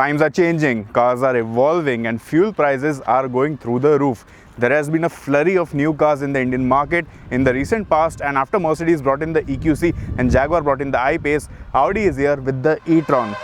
Times are changing, cars are evolving, and fuel prices are going through the roof. There has been a flurry of new cars in the Indian market in the recent past, and after Mercedes brought in the EQC and Jaguar brought in the I-Pace, Audi is here with the e-tron.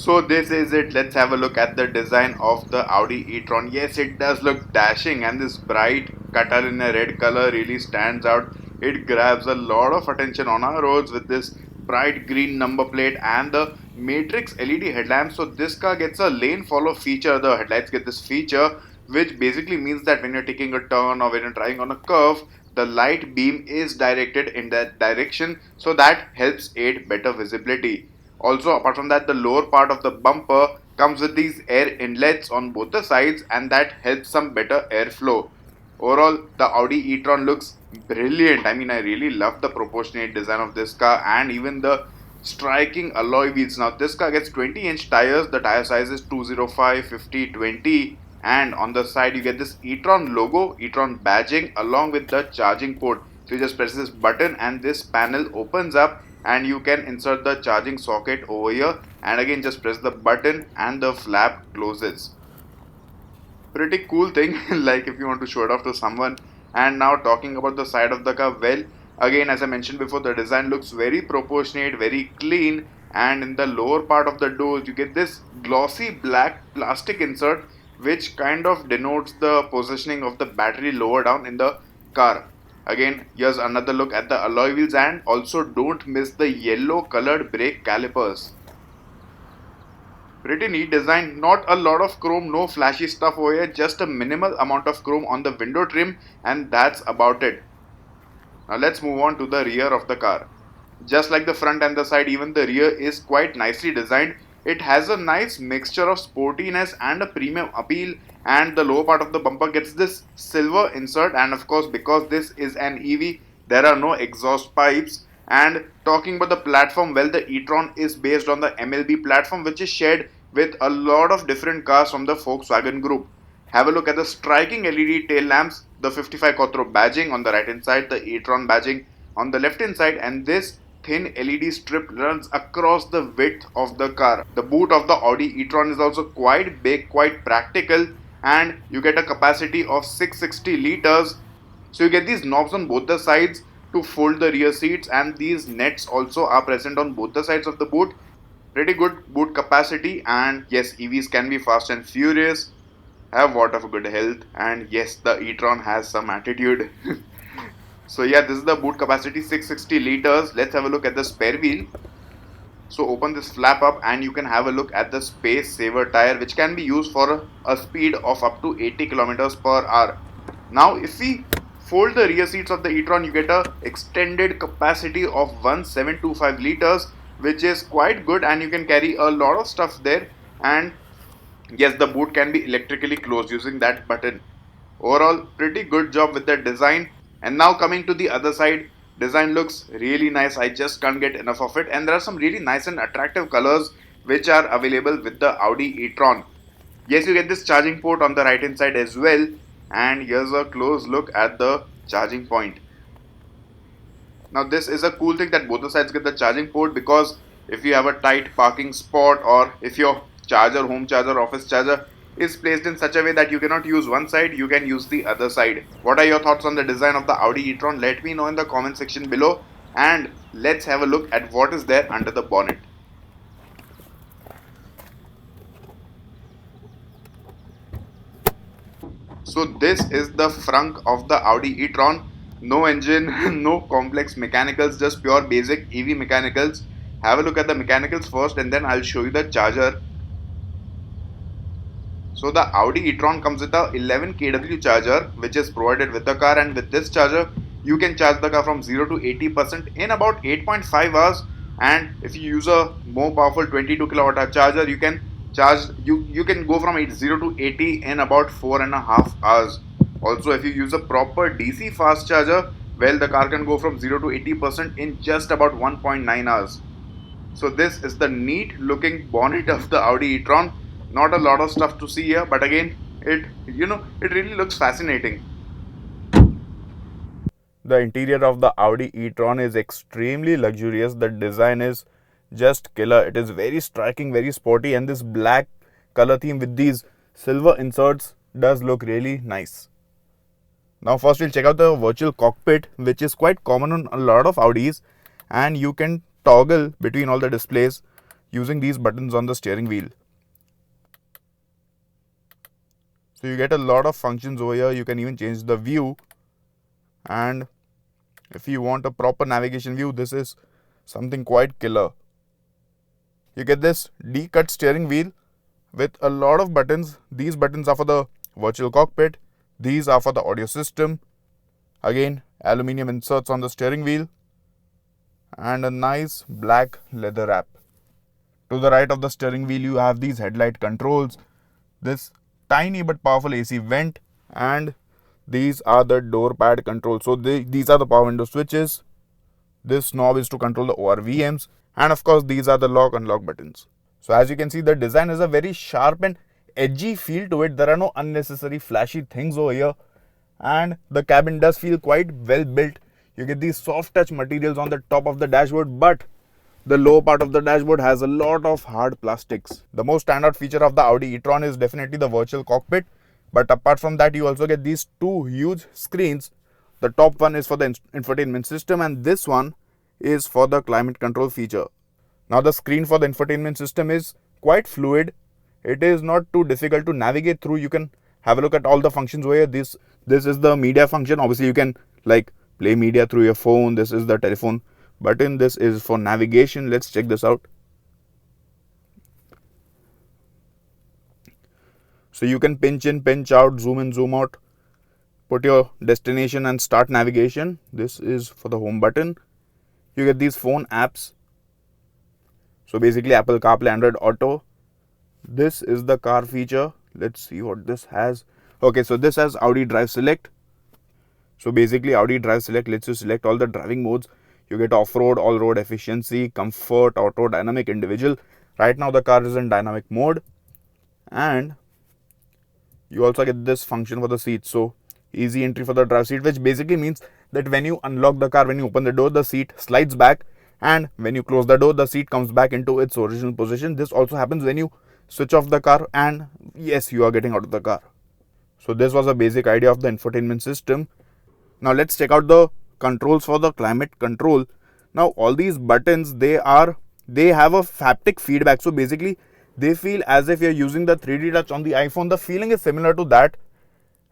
So this is it. Let's have a look at the design of the Audi e-tron. Yes, it does look dashing, and this bright cutter in a red color really stands out. It grabs a lot of attention on our roads with this bright green number plate and the matrix LED headlamps. So this car gets a lane follow feature. The headlights get this feature, which basically means that when you're taking a turn or when you're driving on a curve, the light beam is directed in that direction, so that helps aid better visibility. Also, apart from that, the lower part of the bumper comes with these air inlets on both the sides, and that helps some better airflow. Overall, the Audi e-tron looks brilliant. I mean, I really love the proportionate design of this car and even the striking alloy wheels. Now, this car gets 20-inch tires. The tire size is 205, 50, 20, and on the side you get this e-tron logo, e-tron badging along with the charging port. So you just press this button and this panel opens up, and you can insert the charging socket over here, and again just press the button and the flap closes. Pretty cool thing like if you want to show it off to someone. And now talking about the side of the car, well, again as I mentioned before, the design looks very proportionate, very clean, and in the lower part of the doors you get this glossy black plastic insert which kind of denotes the positioning of the battery lower down in the car. Again, here's another look at the alloy wheels, and also don't miss the yellow colored brake calipers. Pretty neat design, not a lot of chrome, no flashy stuff over here, just a minimal amount of chrome on the window trim, and that's about it. Now let's move on to the rear of the car. Just like the front and the side, even the rear is quite nicely designed. It has a nice mixture of sportiness and a premium appeal, and the lower part of the bumper gets this silver insert, and of course because this is an EV, there are no exhaust pipes. And talking about the platform, well, the e-tron is based on the MLB platform, which is shared with a lot of different cars from the Volkswagen group. Have a look at the striking LED tail lamps, the 55 Quattro badging on the right hand side, the e-tron badging on the left hand side, and this thin LED strip runs across the width of the car. The boot of the Audi e-tron is also quite big, quite practical, and you get a capacity of 660 liters. So you get these knobs on both the sides to fold the rear seats, and these nets also are present on both the sides of the boot. Pretty good boot capacity, and yes, EVs can be fast and furious, have what of good health, and yes, the e-tron has some attitude. So yeah, this is the boot capacity, 660 liters. Let's have a look at the spare wheel. So open this flap up and you can have a look at the space saver tire, which can be used for a speed of up to 80 kilometers per hour. Now if we fold the rear seats of the e-tron, you get a extended capacity of 1725 liters, which is quite good, and you can carry a lot of stuff there. And yes, the boot can be electrically closed using that button. Overall, pretty good job with the design. And now coming to the other side, design looks really nice. I just can't get enough of it, and there are some really nice and attractive colors which are available with the Audi e-tron. Yes, you get this charging port on the right hand side as well, and here's a close look at the charging point. Now this is a cool thing that both the sides get the charging port, because if you have a tight parking spot, or if your charger, home charger, office charger is placed in such a way that you cannot use one side, you can use the other side. What are your thoughts on the design of the Audi e-tron? Let me know in the comment section below, and let's have a look at what is there under the bonnet. So this is the frunk of the Audi e-tron. No engine, no complex mechanicals, just pure basic EV mechanicals. Have a look at the mechanicals first, and then I'll show you the charger. So the Audi e-tron comes with a 11 kW charger, which is provided with the car, and with this charger you can charge the car from 0 to 80% in about 8.5 hours. And if you use a more powerful 22 kWh charger, you can go from 0 to 80 in about 4.5 hours. Also, if you use a proper DC fast charger, well, the car can go from 0 to 80% in just about 1.9 hours. So this is the neat looking bonnet of the Audi e-tron. Not a lot of stuff to see here, but again, It really looks fascinating. The interior of the Audi e-tron is extremely luxurious. The design is just killer. It is very striking, very sporty, and this black color theme with these silver inserts does look really nice. Now first we'll check out the virtual cockpit, which is quite common on a lot of Audis, and you can toggle between all the displays using these buttons on the steering wheel. So you get a lot of functions over here. You can even change the view, and if you want a proper navigation view, this is something quite killer. You get this D-cut steering wheel with a lot of buttons. These buttons are for the virtual cockpit. These are for the audio system. Again, aluminium inserts on the steering wheel and a nice black leather wrap. To the right of the steering wheel, you have these headlight controls, this tiny but powerful AC vent, and these are the door pad controls. So these are the power window switches. This knob is to control the ORVMs, and of course these are the lock unlock buttons. So as you can see, the design has a very sharp and edgy feel to it. There are no unnecessary flashy things over here, and the cabin does feel quite well built. You get these soft touch materials on the top of the dashboard, but the lower part of the dashboard has a lot of hard plastics. The most standout feature of the Audi e-tron is definitely the virtual cockpit, but apart from that, you also get these two huge screens. The top one is for the infotainment system, and this one is for the climate control feature. Now the screen for the infotainment system is quite fluid. It is not too difficult to navigate through. You can have a look at all the functions where this is the media function. Obviously you can like play media through your phone. This is the telephone button. This is for navigation. Let's check this out. So you can pinch in, pinch out, zoom in, zoom out, put your destination and start navigation. This is for the home button. You get these phone apps. So basically Apple CarPlay, Android Auto. This is the car feature. Let's see what this has. Okay, so this has Audi Drive Select. So basically Audi Drive Select lets you select all the driving modes. You get off-road, all-road, efficiency, comfort, auto, dynamic, individual. Right now the car is in dynamic mode, and you also get this function for the seat. So easy entry for the drive seat, which basically means that when you unlock the car, when you open the door, the seat slides back, and when you close the door, the seat comes back into its original position. This also happens when you switch off the car, and yes, you are getting out of the car. So this was a basic idea of the infotainment system. Now let's check out the controls for the climate control. Now all these buttons, they have a haptic feedback. So basically they feel as if you're using the 3D touch on the iPhone. The feeling is similar to that.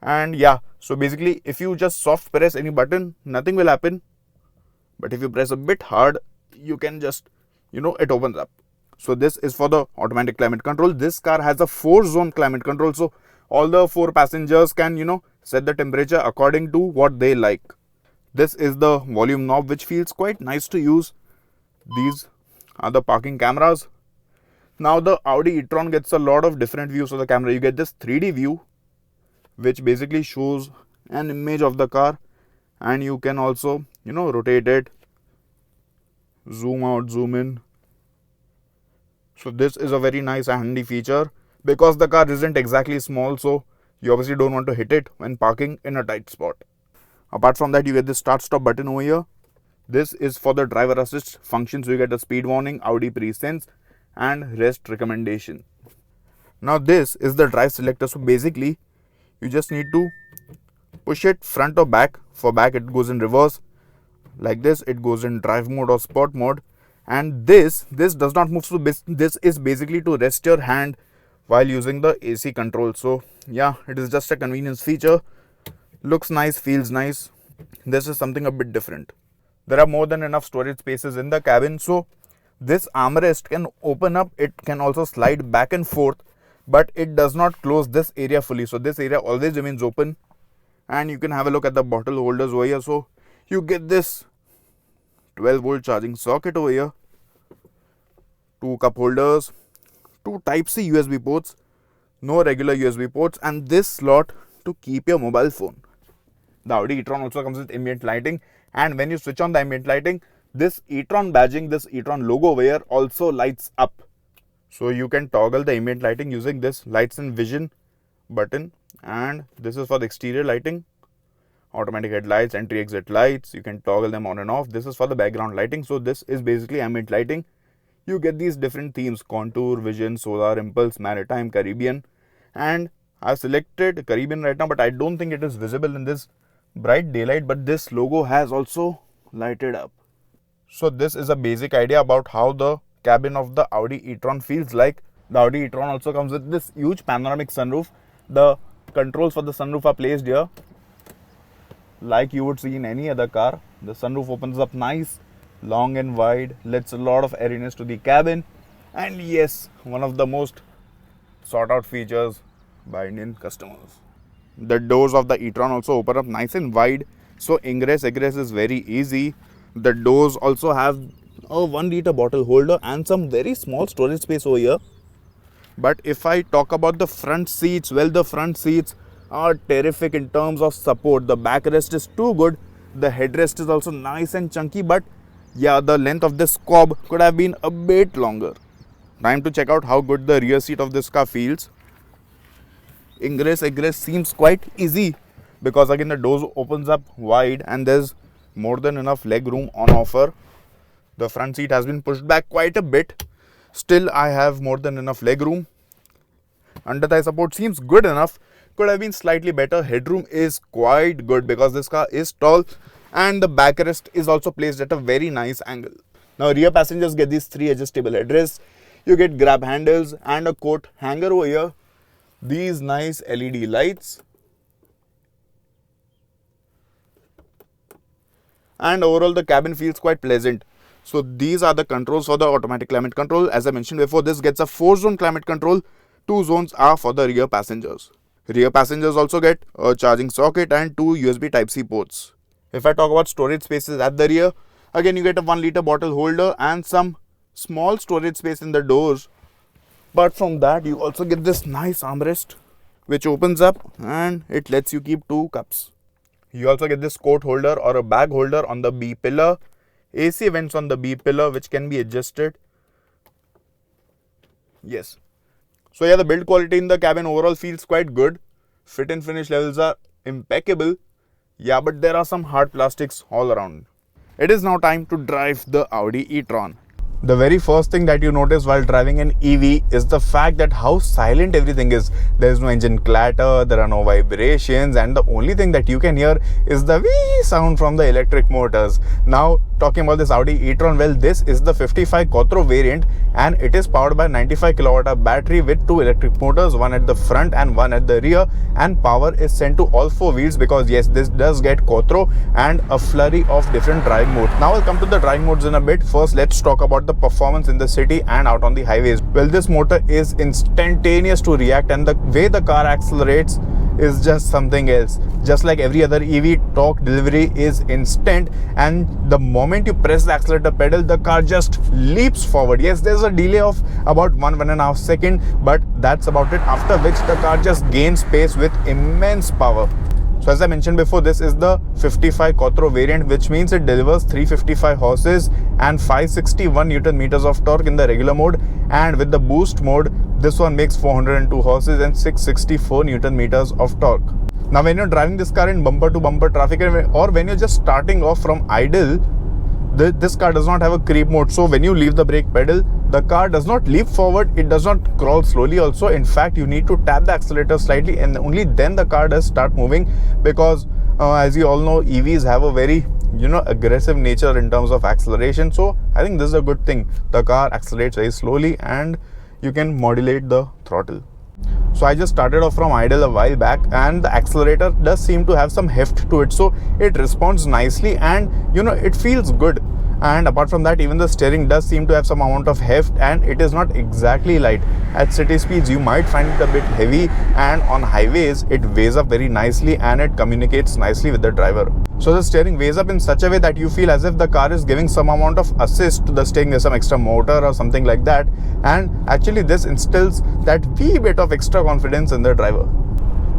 And yeah, so basically if you just soft press any button, nothing will happen. But if you press a bit hard, you can just, it opens up. So this is for the automatic climate control. This car has a 4-zone climate control. So all the 4 passengers can, set the temperature according to what they like. This is the volume knob, which feels quite nice to use. These are the parking cameras. Now the Audi e-tron gets a lot of different views of the camera. You get this 3D view, which basically shows an image of the car, and you can also, rotate it, zoom out, zoom in. So this is a very nice and handy feature because the car isn't exactly small, so you obviously don't want to hit it when parking in a tight spot. Apart from that, you get the start stop button over here. This is for the driver assist function. So you get the speed warning, Audi pre-sense, and rest recommendation. Now this is the drive selector. So basically you just need to push it front or back. For back it goes in reverse. Like this, it goes in drive mode or sport mode. And this does not move. So this is basically to rest your hand while using the AC control. So yeah, it is just a convenience feature. Looks nice, feels nice. This is something a bit different. There are more than enough storage spaces in the cabin. So this armrest can open up. It can also slide back and forth, but it does not close this area fully. So this area always remains open. And you can have a look at the bottle holders over here. So you get this 12-volt charging socket over here, 2 cup holders, 2 Type-C USB ports, no regular USB ports, and this slot to keep your mobile phone. The Audi e-tron also comes with ambient lighting, and when you switch on the ambient lighting, this e-tron badging, this e-tron logo over here also lights up. So you can toggle the ambient lighting using this lights and vision button. and this is for the exterior lighting. Automatic headlights, entry exit lights, you can toggle them on and off. This is for the background lighting, so this is basically ambient lighting. You get these different themes: contour, vision, solar, impulse, maritime, Caribbean, and I've selected Caribbean right now, but I don't think it is visible in this bright daylight, but this logo has also lighted up. So this is a basic idea about how the cabin of the Audi e-tron feels like. The Audi e-tron also comes with this huge panoramic sunroof. The controls for the sunroof are placed here like you would see in any other car. The sunroof opens up nice, long and wide, lets a lot of airiness to the cabin, and yes, one of the most sought out features by Indian customers. The doors of the e-tron also open up nice and wide, so ingress egress is very easy. The doors also have a 1 liter bottle holder and some very small storage space over here. But if I talk about the front seats, well, the front seats are terrific in terms of support. The backrest is too good. The headrest is also nice and chunky, but yeah, the length of this cob could have been a bit longer. Time to check out how good the rear seat of this car feels. Ingress egress seems quite easy because again the doors opens up wide and there's more than enough leg room on offer. The front seat has been pushed back quite a bit. Still, I have more than enough leg room. Under thigh support seems good enough. Could have been slightly better. Headroom is quite good because this car is tall, and the backrest is also placed at a very nice angle. Now rear passengers get these 3 adjustable headrests. You get grab handles and a coat hanger over here. These nice LED lights. And overall the cabin feels quite pleasant. So these are the controls for the automatic climate control. As I mentioned before, this gets a 4-zone climate control. 2 zones are for the rear passengers. Rear passengers also get a charging socket and 2 USB Type-C ports. If I talk about storage spaces at the rear, again you get a 1 liter bottle holder and some small storage space in the doors. But from that you also get this nice armrest which opens up and it lets you keep 2 cups. You also get this coat holder or a bag holder on the B pillar. AC vents on the B pillar which can be adjusted. Yes. So yeah, the build quality in the cabin overall feels quite good. Fit and finish levels are impeccable. Yeah, but there are some hard plastics all around. It is now time to drive the Audi e-tron. The very first thing that you notice while driving an EV is the fact that how silent everything is. There is no engine clatter, there are no vibrations, and the only thing that you can hear is the wee sound from the electric motors. Now, talking about this Audi e-tron, well, this is the 55 Quattro variant and it is powered by 95 kWh battery with 2 electric motors, one at the front and one at the rear, and power is sent to all 4 wheels because yes, this does get Quattro and a flurry of different driving modes. Now I'll come to the driving modes in a bit. First, let's talk about the performance in the city and out on the highways. Well, this motor is instantaneous to react and the way the car accelerates is just something else. Just like every other EV, torque delivery is instant, and the moment you press the accelerator pedal, the car just leaps forward. Yes, there's a delay of about 1.5 seconds, but that's about it, after which the car just gains pace with immense power. So as I mentioned before, this is the 55 Quattro variant, which means it delivers 355 horses and 561 Newton meters of torque in the regular mode, and with the boost mode, this one makes 402 horses and 664 Newton meters of torque. Now when you're driving this car in bumper to bumper traffic or when you're just starting off from idle, this car does not have a creep mode. So when you leave the brake pedal, the car does not leap forward, it does not crawl slowly also. In fact, you need to tap the accelerator slightly and only then the car does start moving, because as you all know, EVs have a very aggressive nature in terms of acceleration. So I think this is a good thing. The car accelerates very slowly and you can modulate the throttle. So I just started off from idle a while back and the accelerator does seem to have some heft to it, so it responds nicely and it feels good. And apart from that, even the steering does seem to have some amount of heft and it is not exactly light. At city speeds you might find it a bit heavy, and on highways it weighs up very nicely and it communicates nicely with the driver. So the steering weighs up in such a way that you feel as if the car is giving some amount of assist to the steering. There's some extra motor or something like that, and actually this instills that wee bit of extra confidence in the driver.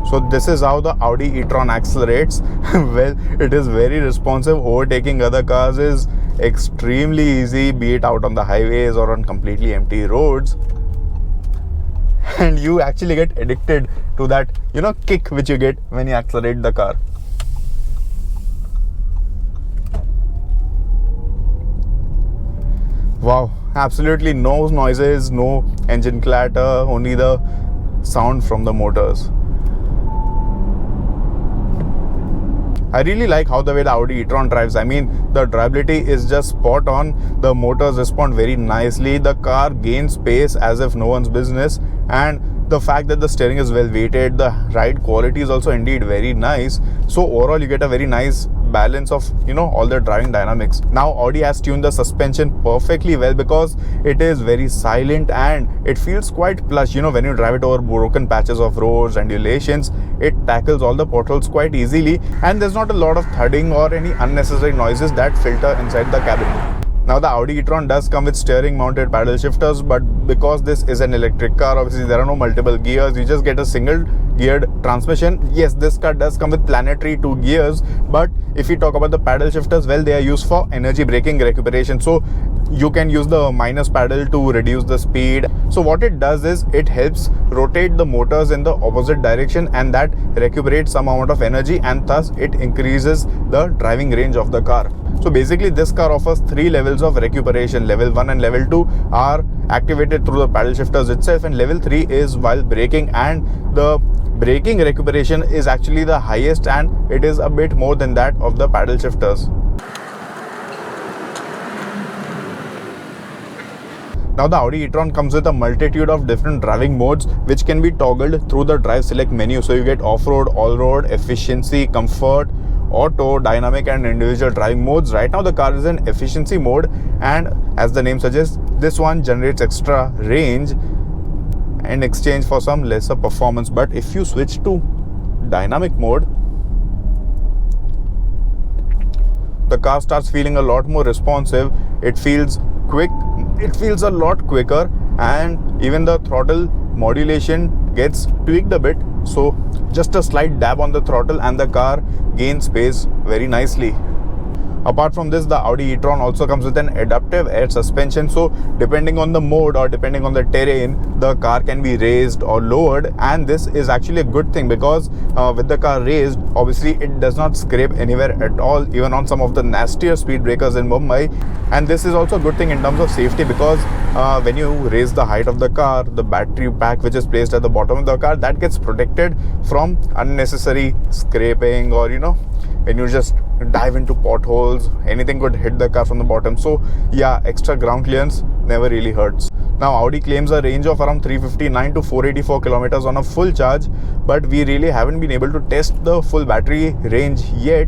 So this is how the Audi e-tron accelerates. Well, it is very responsive. Overtaking other cars is extremely easy, be it out on the highways or on completely empty roads. and you actually get addicted to that, kick which you get when you accelerate the car. Wow, absolutely no noises, no engine clatter, only the sound from the motors. I really like how the way the Audi e-tron drives. I mean, the drivability is just spot on. The motors respond very nicely. The car gains pace as if no one's business. And the fact that the steering is well weighted, the ride quality is also indeed very nice. So overall, you get a very nice balance of all the driving dynamics. Now Audi has tuned the suspension perfectly well because it is very silent and it feels quite plush. When you drive it over broken patches of roads, undulations, it tackles all the potholes quite easily, and there's not a lot of thudding or any unnecessary noises that filter inside the cabin. Now the Audi e-tron does come with steering mounted paddle shifters, but because this is an electric car, obviously there are no multiple gears, you just get a single geared transmission. Yes, this car does come with planetary 2 gears, but if you talk about the paddle shifters, well, they are used for energy braking recuperation. So you can use the minus paddle to reduce the speed. So what it does is it helps rotate the motors in the opposite direction, and that recuperates some amount of energy, and thus it increases the driving range of the car. So basically this car offers 3 levels of recuperation. Level 1 and level 2 are activated through the paddle shifters itself, and level 3 is while braking, and the braking recuperation is actually the highest, and it is a bit more than that of the paddle shifters. Now the Audi e-tron comes with a multitude of different driving modes which can be toggled through the drive select menu. So you get off-road, all-road, efficiency, comfort, auto, dynamic and individual driving modes. Right now the car is in efficiency mode, and as the name suggests, this one generates extra range in exchange for some lesser performance. But if you switch to dynamic mode, the car starts feeling a lot more responsive. It feels quick, it feels a lot quicker, and even the throttle modulation gets tweaked a bit. So just a slight dab on the throttle and the car gains pace very nicely. Apart from this, the Audi e-tron also comes with an adaptive air suspension. So depending on the mode or depending on the terrain, the car can be raised or lowered, and this is actually a good thing because with the car raised, obviously it does not scrape anywhere at all, even on some of the nastier speed breakers in Mumbai. And this is also a good thing in terms of safety because when you raise the height of the car, the battery pack which is placed at the bottom of the car, that gets protected from unnecessary scraping, or when you just dive into potholes, anything could hit the car from the bottom. So yeah, extra ground clearance never really hurts. Now Audi claims a range of around 359 to 484 kilometers on a full charge, but we really haven't been able to test the full battery range yet.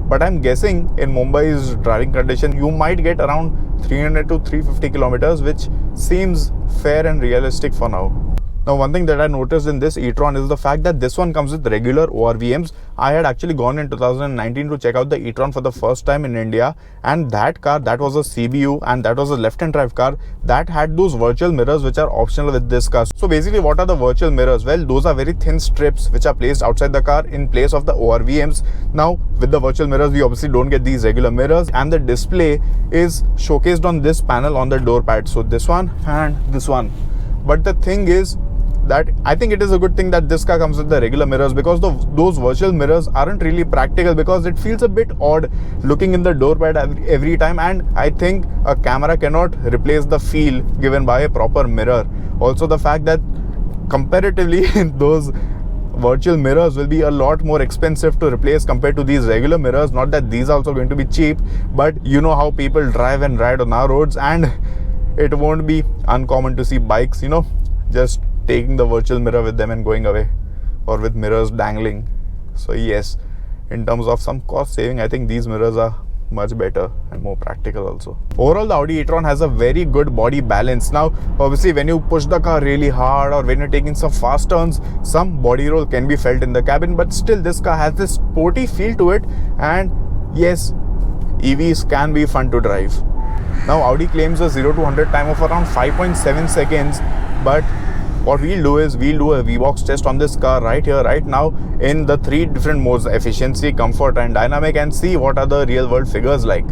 But I'm guessing in Mumbai's driving condition, you might get around 300 to 350 kilometers, which seems fair and realistic for now. Now, one thing that I noticed in this e-tron is the fact that this one comes with regular ORVMs. I had actually gone in 2019 to check out the e-tron for the first time in India, and that car, that was a CBU and that was a left-hand drive car that had those virtual mirrors which are optional with this car. So basically, what are the virtual mirrors? Well, those are very thin strips which are placed outside the car in place of the ORVMs. Now, with the virtual mirrors, we obviously don't get these regular mirrors, and the display is showcased on this panel on the door pad. So this one and this one. But the thing is, that I think it is a good thing that this car comes with the regular mirrors, because those virtual mirrors aren't really practical, because it feels a bit odd looking in the door pad every time, and I think a camera cannot replace the feel given by a proper mirror. Also, the fact that comparatively those virtual mirrors will be a lot more expensive to replace compared to these regular mirrors. Not that these are also going to be cheap, but you know how people drive and ride on our roads, and it won't be uncommon to see bikes, just taking the virtual mirror with them and going away, or with mirrors dangling. So yes, in terms of some cost saving, I think these mirrors are much better and more practical also. Overall, the Audi e-tron has a very good body balance. Now, obviously, when you push the car really hard or when you're taking some fast turns, some body roll can be felt in the cabin, but still this car has this sporty feel to it, and yes, EVs can be fun to drive. Now, Audi claims a 0 to 100 time of around 5.7 seconds, but what we'll do is we'll do a VBOX test on this car right here, right now, in the 3 different modes: efficiency, comfort and dynamic, and see what are the real world figures like.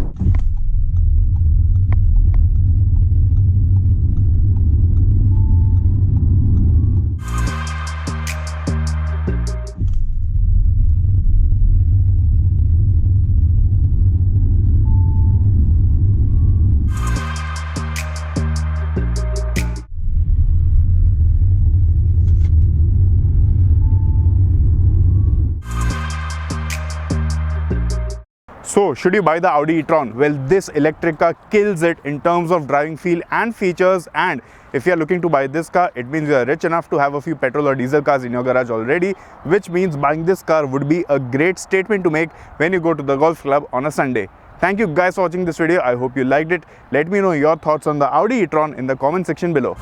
So, should you buy the Audi e-tron? Well, this electric car kills it in terms of driving feel and features, and if you are looking to buy this car, it means you are rich enough to have a few petrol or diesel cars in your garage already, which means buying this car would be a great statement to make when you go to the golf club on a Sunday. Thank you guys for watching this video. I hope you liked it. Let me know your thoughts on the Audi e-tron in the comment section below.